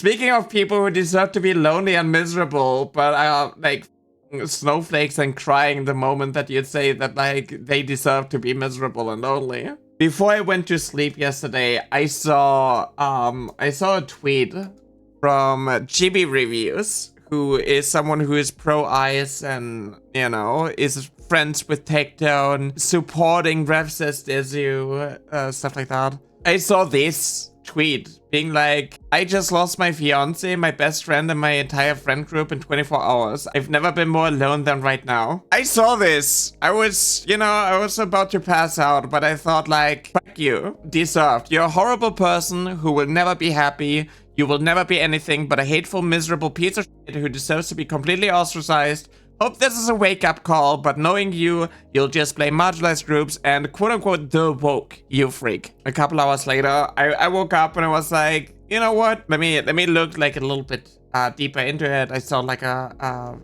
Speaking of people who deserve to be lonely and miserable, but are like snowflakes and crying the moment that you say that like they deserve to be miserable and lonely. Before I went to sleep yesterday, I saw a tweet from Chibi Reviews, who is someone who is pro-ice and, you know, is friends with Tectone, supporting Rev's issue, stuff like that. I saw this tweet being like, I just lost my fiance, my best friend, and my entire friend group in 24 hours. I've never been more alone than right now. I saw this. I was about to pass out, but I thought like, fuck you. Deserved. You're a horrible person who will never be happy. You will never be anything but a hateful, miserable piece of shit who deserves to be completely ostracized. Hope this is a wake-up call, but knowing you, you'll just blame marginalized groups and quote-unquote the woke, you freak. A couple hours later, I woke up and I was like, you know what? Let me look like a little bit deeper into it. I saw like a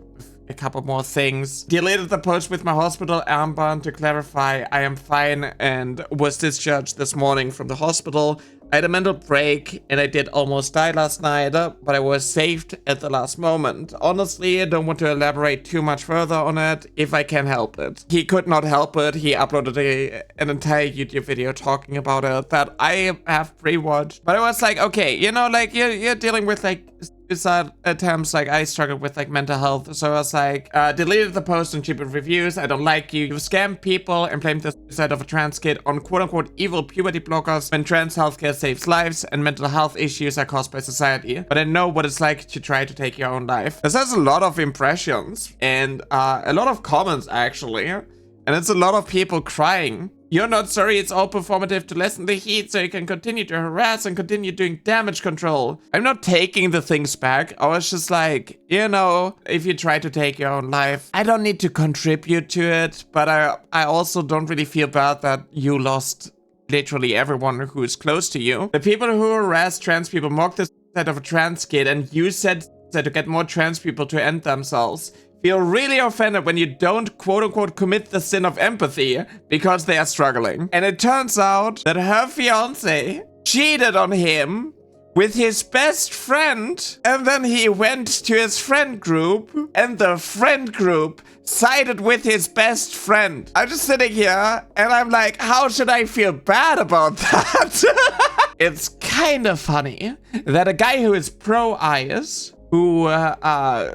couple more things. Deleted the post with my hospital armband to clarify I am fine and was discharged this morning from the hospital. I had a mental break and I did almost die last night, but I was saved at the last moment. Honestly, I don't want to elaborate too much further on it if I can help it. He could not help it. He uploaded an entire YouTube video talking about it that I have pre-watched. But I was like, okay, you know, like you're dealing with like suicide attempts, like I struggle with like mental health. So I was like, deleted the post on Chibi Reviews. I don't like you. You've scammed people and blamed the suicide of a trans kid on quote-unquote evil puberty blockers when trans healthcare saves lives and mental health issues are caused by society. But I know what it's like to try to take your own life. This has a lot of impressions and a lot of comments actually. And it's a lot of people crying. You're not sorry, it's all performative to lessen the heat so you can continue to harass and continue doing damage control. I'm not taking the things back. I was just like, you know, if you try to take your own life, I don't need to contribute to it, but I also don't really feel bad that you lost literally everyone who is close to you. The people who harass trans people mock the suicide of a trans kid and use said to get more trans people to end themselves. Feel really offended when you don't quote-unquote commit the sin of empathy because they are struggling. And it turns out that her fiance cheated on him with his best friend, and then he went to his friend group and the friend group sided with his best friend. I'm just sitting here and I'm like, how should I feel bad about that? It's kind of funny that a guy who is pro-IS, who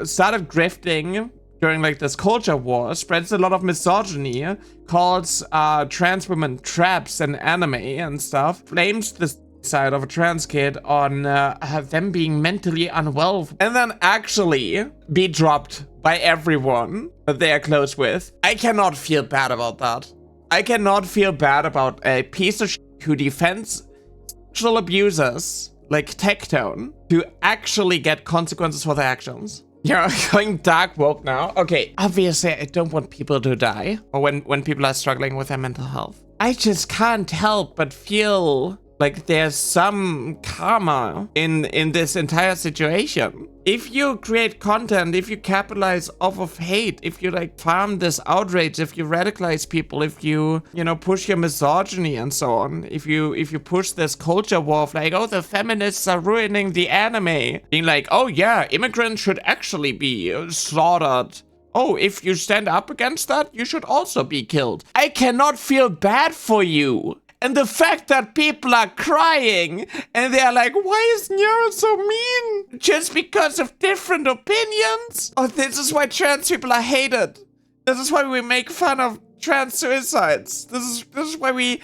started grifting during like this culture war, spreads a lot of misogyny, calls trans women traps and anime and stuff, blames the side of a trans kid on them being mentally unwell, and then actually be dropped by everyone that they are close with. I cannot feel bad about that. I cannot feel bad about a piece of shit who defends sexual abusers like Tectone to actually get consequences for their actions. You're going dark woke now. Okay, obviously I don't want people to die, or when people are struggling with their mental health. I just can't help but feel like there's some karma in this entire situation. If you create content, if you capitalize off of hate, if you like farm this outrage, if you radicalize people, if you know, push your misogyny and so on, if you push this culture war of like, oh, the feminists are ruining the anime, being like, oh yeah, immigrants should actually be slaughtered. Oh, if you stand up against that, you should also be killed. I cannot feel bad for you. And the fact that people are crying and they're like, why is Nyara so mean? Just because of different opinions? Oh, this is why trans people are hated. This is why we make fun of trans suicides. This is why we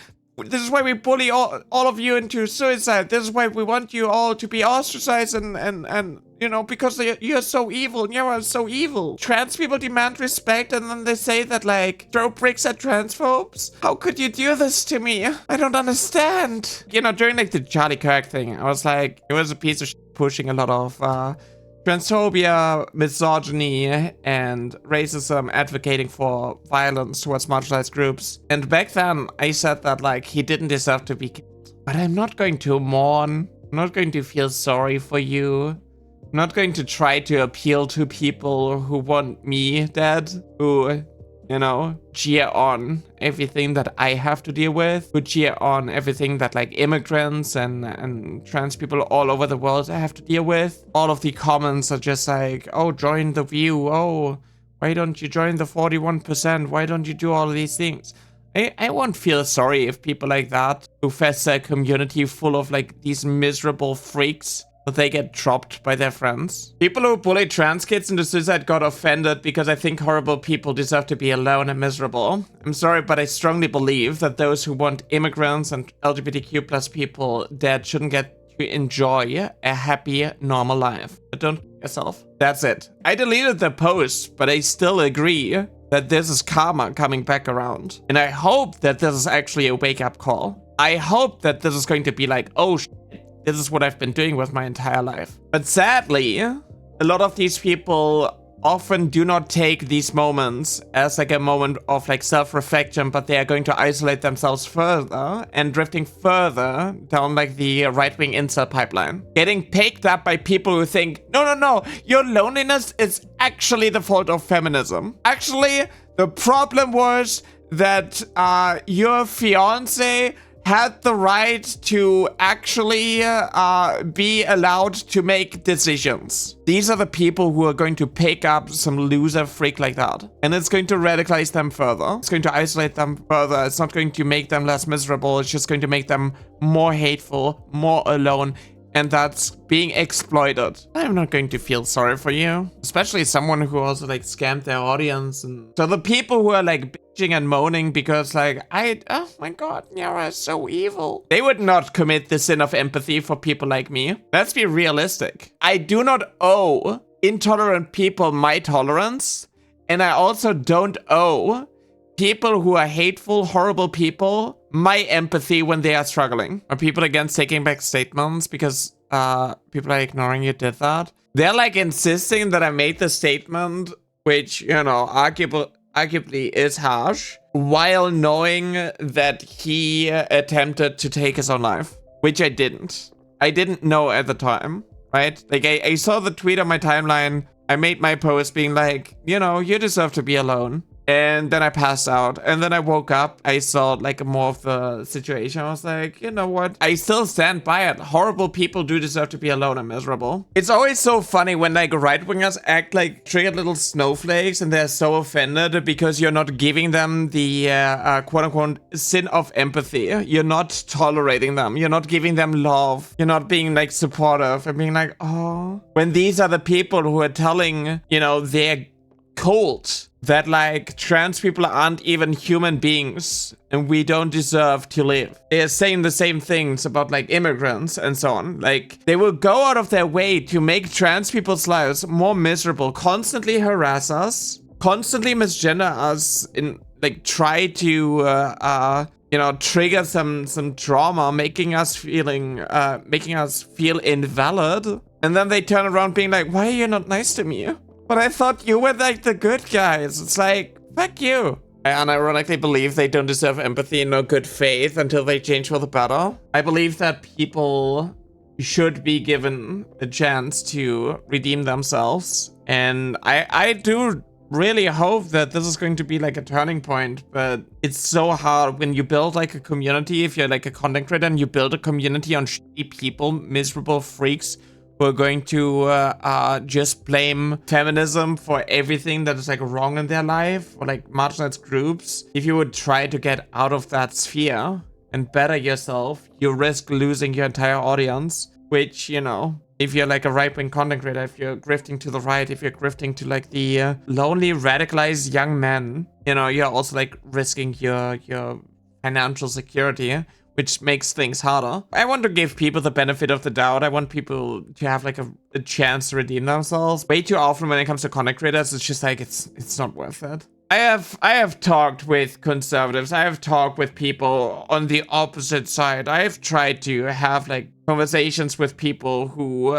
bully all of you into suicide. This is why we want you all to be ostracized and you know, because you're so evil. Nyara is so evil. Trans people demand respect and then they say that like, throw bricks at transphobes? How could you do this to me? I don't understand. You know, during like the Charlie Kirk thing, I was like, it was a piece of shit pushing a lot of transphobia, misogyny, and racism, advocating for violence towards marginalized groups. And back then, I said that like, he didn't deserve to be killed. But I'm not going to mourn. I'm not going to feel sorry for you. I'm not going to try to appeal to people who want me dead, who, you you know, cheer on everything that I have to deal with, who cheer on everything that like immigrants and trans people all over the world have to deal with. All of the comments are just like, oh, join the view. Oh, why don't you join the 41%? Why don't you do all of these things? I won't feel sorry if people like that who fest a community full of like these miserable freaks, but they get dropped by their friends. People who bully trans kids into suicide got offended because I think horrible people deserve to be alone and miserable. I'm sorry, but I strongly believe that those who want immigrants and LGBTQ plus people dead shouldn't get to enjoy a happy, normal life. But don't kill yourself. That's it. I deleted the post, but I still agree that this is karma coming back around. And I hope that this is actually a wake-up call. I hope that this is going to be like, oh shit, this is what I've been doing with my entire life. But sadly, a lot of these people often do not take these moments as like a moment of like self-reflection, but they are going to isolate themselves further and drifting further down like the right-wing incel pipeline. Getting picked up by people who think, no, your loneliness is actually the fault of feminism. Actually, the problem was that your fiancé had the right to actually be allowed to make decisions. These are the people who are going to pick up some loser freak like that. And it's going to radicalize them further. It's going to isolate them further. It's not going to make them less miserable. It's just going to make them more hateful, more alone. And that's being exploited. I'm not going to feel sorry for you. Especially someone who also like scammed their audience. And so the people who are like bitching and moaning because like, oh my god, Nyara is so evil. They would not commit the sin of empathy for people like me. Let's be realistic. I do not owe intolerant people my tolerance. And I also don't owe people who are hateful, horrible people my empathy when they are struggling. Are people against taking back statements because people are ignoring you did that? They're like insisting that I made the statement, which, you know, arguably is harsh, while knowing that he attempted to take his own life, which I didn't. I didn't know at the time, right? Like I saw the tweet on my timeline. I made my post being like, you know, you deserve to be alone. And then I passed out, and then I woke up. I saw like more of the situation. I was like, you know what? I still stand by it. Horrible people do deserve to be alone and miserable. It's always so funny when like right-wingers act like triggered little snowflakes and they're so offended because you're not giving them the quote-unquote sin of empathy. You're not tolerating them. You're not giving them love. You're not being like supportive and being like, oh. When these are the people who are telling, you know, their cult that like trans people aren't even human beings and we don't deserve to live. They are saying the same things about like immigrants and so on. Like they will go out of their way to make trans people's lives more miserable, constantly harass us, constantly misgender us, and like try to you know, trigger some trauma, making us feel invalid. And then they turn around being like, why are you not nice to me? But I thought you were like the good guys. It's like, fuck you. I unironically believe they don't deserve empathy nor good faith until they change for the better. I believe that people should be given a chance to redeem themselves. And I do really hope that this is going to be like a turning point, but it's so hard when you build like a community. If you're like a content creator and you build a community on shitty people, miserable freaks, who are going to just blame feminism for everything that is like wrong in their life, or like marginalized groups. If you would try to get out of that sphere and better yourself, you risk losing your entire audience, which, you know, if you're like a right-wing content creator, if you're grifting to the right, if you're grifting to like the lonely, radicalized young men, you know, you're also like risking your financial security, which makes things harder. I want to give people the benefit of the doubt. I want people to have like a chance to redeem themselves. Way too often when it comes to content creators, it's just like, it's not worth it. I have talked with conservatives. I have talked with people on the opposite side. I have tried to have like conversations with people who,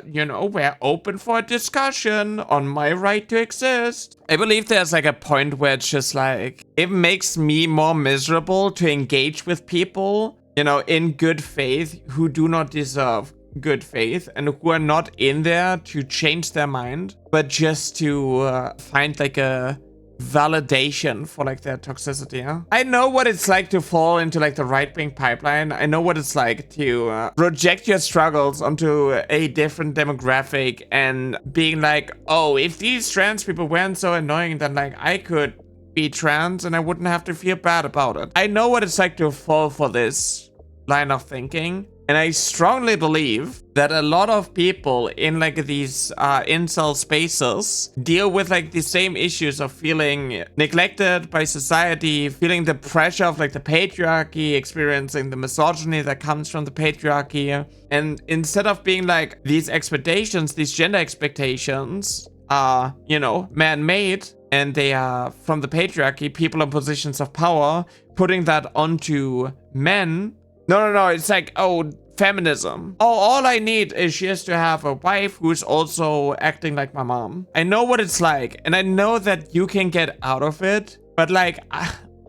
you know, were open for a discussion on my right to exist. I believe there's like a point where it's just like, it makes me more miserable to engage with people, you know, in good faith who do not deserve good faith and who are not in there to change their mind, but just to find like a validation for like their toxicity. Huh? I know what it's like to fall into like the right-wing pipeline. I know what it's like to project your struggles onto a different demographic and being like, oh, if these trans people weren't so annoying, then like I could be trans and I wouldn't have to feel bad about it. I know what it's like to fall for this line of thinking. And I strongly believe that a lot of people in like these incel spaces deal with like the same issues of feeling neglected by society, feeling the pressure of like the patriarchy, experiencing the misogyny that comes from the patriarchy. And instead of being like these expectations, these gender expectations are, you know, man-made and they are from the patriarchy, people in positions of power, putting that onto men. No, it's like, oh, feminism. Oh, all I need is just to have a wife who's also acting like my mom. I know what it's like, and I know that you can get out of it, but like,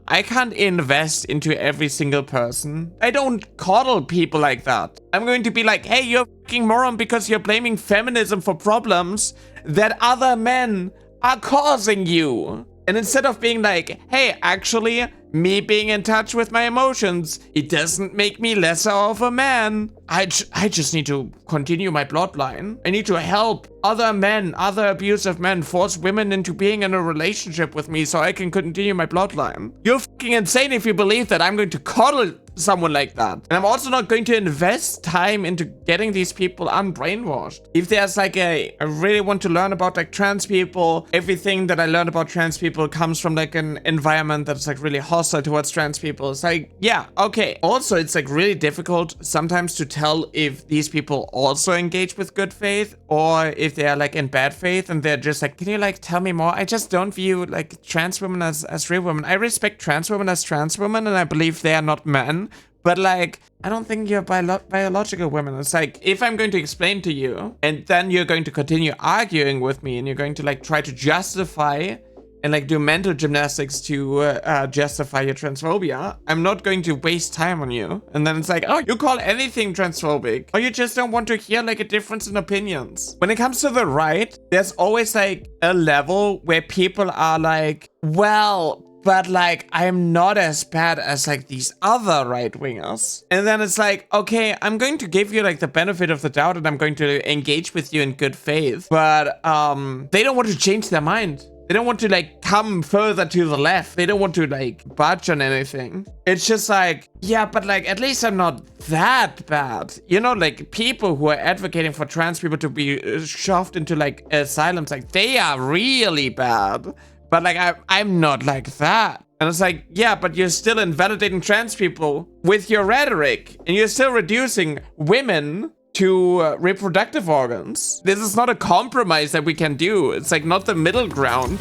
I can't invest into every single person. I don't coddle people like that. I'm going to be like, hey, you're a fucking moron because you're blaming feminism for problems that other men are causing you. And instead of being like, hey, actually, me being in touch with my emotions, it doesn't make me lesser of a man. I just need to continue my bloodline. I need to help other men, other abusive men, force women into being in a relationship with me so I can continue my bloodline. You're fucking insane if you believe that I'm going to coddle someone like that. And I'm also not going to invest time into getting these people unbrainwashed. If there's like I really want to learn about like trans people, everything that I learned about trans people comes from like an environment that's like really hostile towards trans people. It's like, yeah, okay. Also, it's like really difficult sometimes to tell if these people also engage with good faith or if they are like in bad faith and they're just like, can you like tell me more? I just don't view like trans women as real women. I respect trans women as trans women and I believe they are not men. But like, I don't think you're biological women. It's like, if I'm going to explain to you and then you're going to continue arguing with me and you're going to like try to justify and like do mental gymnastics to justify your transphobia, I'm not going to waste time on you. And then it's like, oh, you call anything transphobic, or you just don't want to hear like a difference in opinions. When it comes to the right, there's always like a level where people are like, well, but like, I'm not as bad as like these other right-wingers. And then it's like, okay, I'm going to give you like the benefit of the doubt and I'm going to engage with you in good faith. But they don't want to change their mind. They don't want to like come further to the left. They don't want to like budge on anything. It's just like, yeah, but like at least I'm not that bad. You know, like people who are advocating for trans people to be shoved into like asylums, like they are really bad. But like I'm not like that. And it's like, yeah, but you're still invalidating trans people with your rhetoric. And you're still reducing women to reproductive organs. This is not a compromise that we can do. It's like not the middle ground.